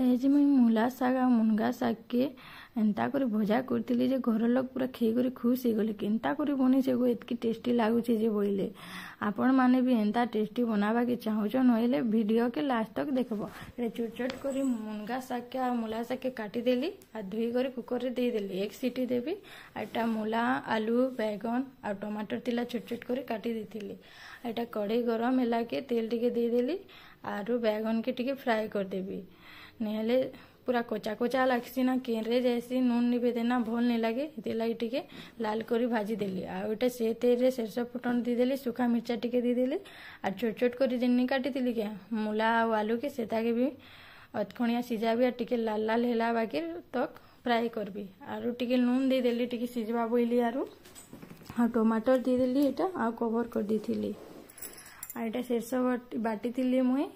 As मुई मूला शाग आ मुनगा शाग के एंता करी भजा करती जे घर लोग पूरा खाई कर खुश हो गले केनता करी बनी से एतकी टेस्टी लगुचे जे बोले आपण माने भी एंता टेस्टी बनावा के चाहूचो नहले वीडियो के लास्ट तक देखबो। छोट छोट करी मुनगा शाग के आ मूला शाग के काटी देली आ धुई कर कुकर रे दे देली एक सीटी देवी आटा मूला आलू बैगन आ टमाटर तिला छोट छोट कर काटी देथिली एटा कढ़ई गरम हैला के तेल टिके दे देली आरु बैगन के टिके फ्राई कर देबी नहले पूरा कोचा कोचा लगसी ना केरे जैसी नून निबे देना भल नहीं लगे ये लगे टिके लाल करी भाजी देली आटा से तेल रे सरसों फुटन दी देली सुखा मिर्चा टिके दी देली आ छोट छोट करी जेन्नी काटी थी क्या मूला और आलू के सेता के भी अधखणिया सिझाबी आ टिके लाल लाल हैला बाकी तक फ्राई करबी आरु टिके नून दे देली टिके सिझवा बोइली आरु आ टमाटर दे देली एटा आ कवर कर दी थी आ एटा सरसों बाटी थी मुई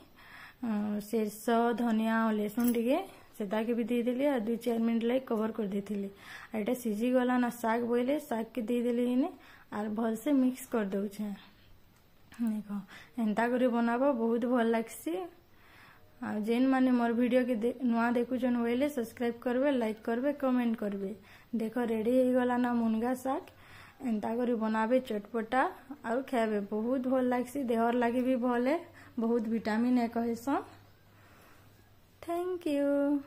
सरसों धनिया और लहसुन टिके सेटा के भी दे देली आ 2-4 मिनट लगे कवर कर दी थी एटा सीझी गला ना शाग बोले शाग के दे देली इने आर भल से मिक्स कर दउछे देखो एंता करी बनाबो बहुत भल लागसी आ जेन माने मोर वीडियो के नुआ देखुछन बोले सब्सक्राइब करबे लाइक करबे कमेंट करबे। देखो रेडी हो गला ना मुनगा शाग एंता करी बनाबे चटपटा और खाबे बहुत भल लागसी देहर लागे भी भल है बहुत विटामिन है कहसन। Thank you.